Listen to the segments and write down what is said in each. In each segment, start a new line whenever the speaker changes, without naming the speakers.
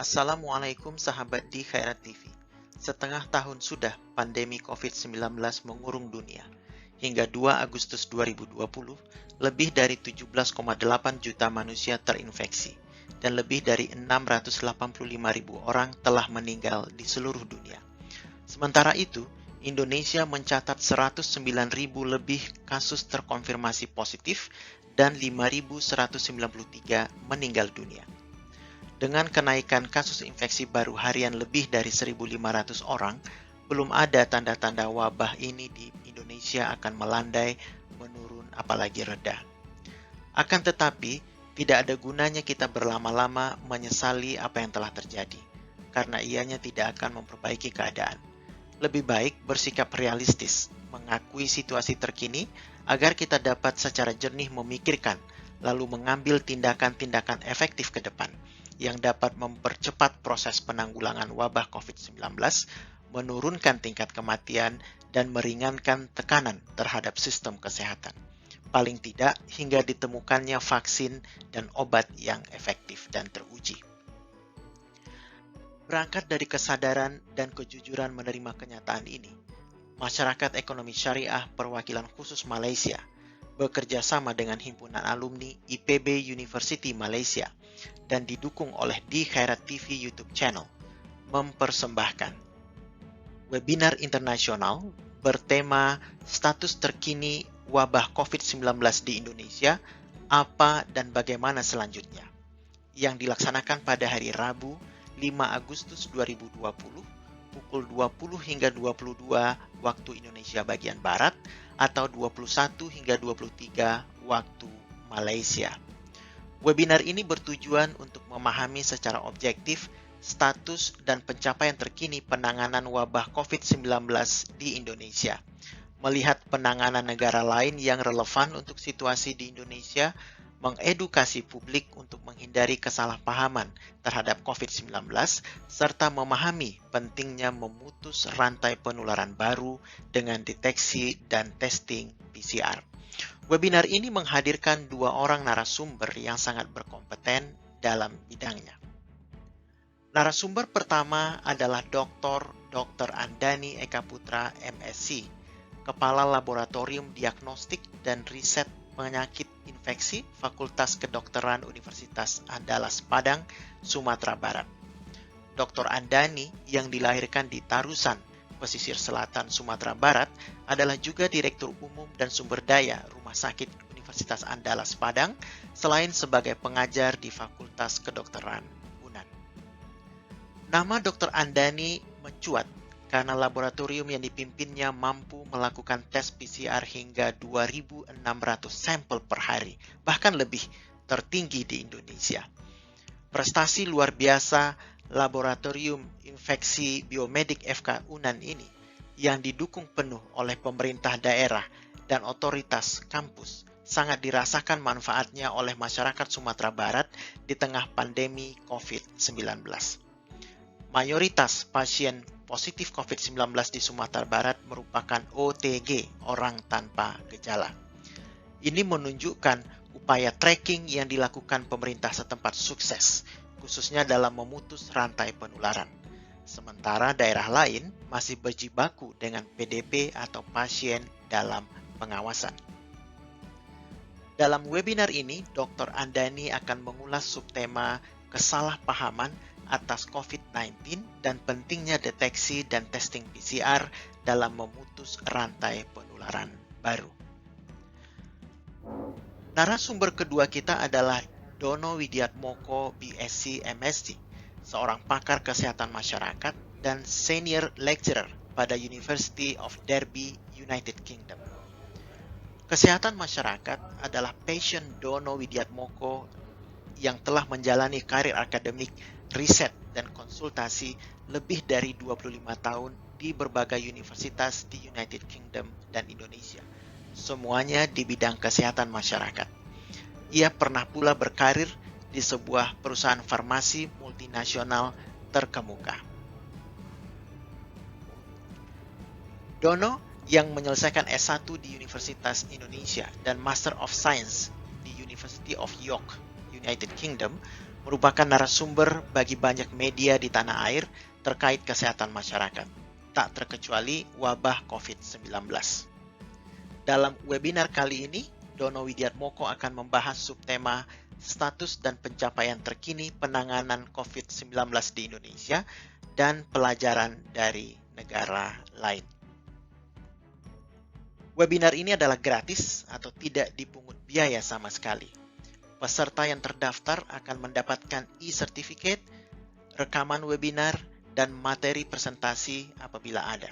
Assalamualaikum sahabat di Khairat TV. Setengah tahun sudah pandemi COVID-19 mengurung dunia. Hingga 2 Agustus 2020, lebih dari 17,8 juta manusia terinfeksi dan lebih dari 685.000 orang telah meninggal di seluruh dunia. Sementara itu, Indonesia mencatat 109.000 lebih kasus terkonfirmasi positif dan 5.193 meninggal dunia. Dengan kenaikan kasus infeksi baru harian lebih dari 1.500 orang, belum ada tanda-tanda wabah ini di Indonesia akan melandai, menurun, apalagi reda. Akan tetapi, tidak ada gunanya kita berlama-lama menyesali apa yang telah terjadi, karena ianya tidak akan memperbaiki keadaan. Lebih baik bersikap realistis, mengakui situasi terkini, agar kita dapat secara jernih memikirkan, lalu mengambil tindakan-tindakan efektif ke depan, yang dapat mempercepat proses penanggulangan wabah COVID-19, menurunkan tingkat kematian, dan meringankan tekanan terhadap sistem kesehatan. Paling tidak hingga ditemukannya vaksin dan obat yang efektif dan teruji. Berangkat dari kesadaran dan kejujuran menerima kenyataan ini, Masyarakat Ekonomi Syariah Perwakilan Khusus Malaysia bekerja sama dengan Himpunan Alumni IPB University Malaysia dan didukung oleh di Khairat TV YouTube channel, mempersembahkan webinar internasional bertema Status Terkini Wabah COVID-19 di Indonesia, Apa dan Bagaimana Selanjutnya, yang dilaksanakan pada hari Rabu 5 Agustus 2020 pukul 20 hingga 22 waktu Indonesia bagian Barat atau 21 hingga 23 waktu Malaysia. Webinar ini bertujuan untuk memahami secara objektif status dan pencapaian terkini penanganan wabah COVID-19 di Indonesia, melihat penanganan negara lain yang relevan untuk situasi di Indonesia, mengedukasi publik untuk menghindari kesalahpahaman terhadap COVID-19, serta memahami pentingnya memutus rantai penularan baru dengan deteksi dan testing PCR. Webinar ini menghadirkan 2 orang narasumber yang sangat berkompeten dalam bidangnya. Narasumber pertama adalah Dr. Andani Eka Putra, MSc, Kepala Laboratorium Diagnostik dan Riset Penyakit Infeksi Fakultas Kedokteran Universitas Andalas Padang, Sumatera Barat. Dr. Andani yang dilahirkan di Tarusan, pesisir selatan Sumatera Barat, adalah juga Direktur Umum dan Sumber Daya Rumah Sakit Universitas Andalas Padang, selain sebagai pengajar di Fakultas Kedokteran UNAN. Nama Dr. Andani mencuat karena laboratorium yang dipimpinnya mampu melakukan tes PCR hingga 2.600 sampel per hari, bahkan lebih, tertinggi di Indonesia. Prestasi luar biasa Laboratorium Infeksi Biomedik FK UNAN ini, yang didukung penuh oleh pemerintah daerah dan otoritas kampus, sangat dirasakan manfaatnya oleh masyarakat Sumatera Barat di tengah pandemi COVID-19. Mayoritas pasien positif COVID-19 di Sumatera Barat merupakan OTG, orang tanpa gejala. Ini menunjukkan upaya tracking yang dilakukan pemerintah setempat sukses, khususnya dalam memutus rantai penularan. Sementara daerah lain masih berjibaku dengan PDP atau pasien dalam pengawasan. Dalam webinar ini, Dr. Andani akan mengulas subtema kesalahpahaman atas COVID-19 dan pentingnya deteksi dan testing PCR dalam memutus rantai penularan baru. Narasumber kedua kita adalah Dono Widiatmoko, BSc MSc, seorang pakar kesehatan masyarakat dan senior lecturer pada University of Derby, United Kingdom. Kesehatan masyarakat adalah passion Dono Widiatmoko yang telah menjalani karir akademik, riset, dan konsultasi lebih dari 25 tahun di berbagai universitas di United Kingdom dan Indonesia. Semuanya di bidang kesehatan masyarakat. Ia pernah pula berkarir di sebuah perusahaan farmasi multinasional terkemuka. Dono yang menyelesaikan S1 di Universitas Indonesia dan Master of Science di University of York, United Kingdom, merupakan narasumber bagi banyak media di tanah air terkait kesehatan masyarakat, tak terkecuali wabah COVID-19. Dalam webinar kali ini, Dono Widiatmoko akan membahas subtema status dan pencapaian terkini penanganan COVID-19 di Indonesia dan pelajaran dari negara lain. Webinar ini adalah gratis atau tidak dipungut biaya sama sekali. Peserta yang terdaftar akan mendapatkan e-certificate, rekaman webinar, dan materi presentasi apabila ada.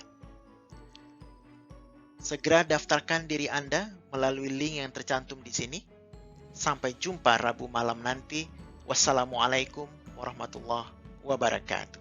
Segera daftarkan diri Anda melalui link yang tercantum di sini. Sampai jumpa Rabu malam nanti. Wassalamualaikum warahmatullahi wabarakatuh.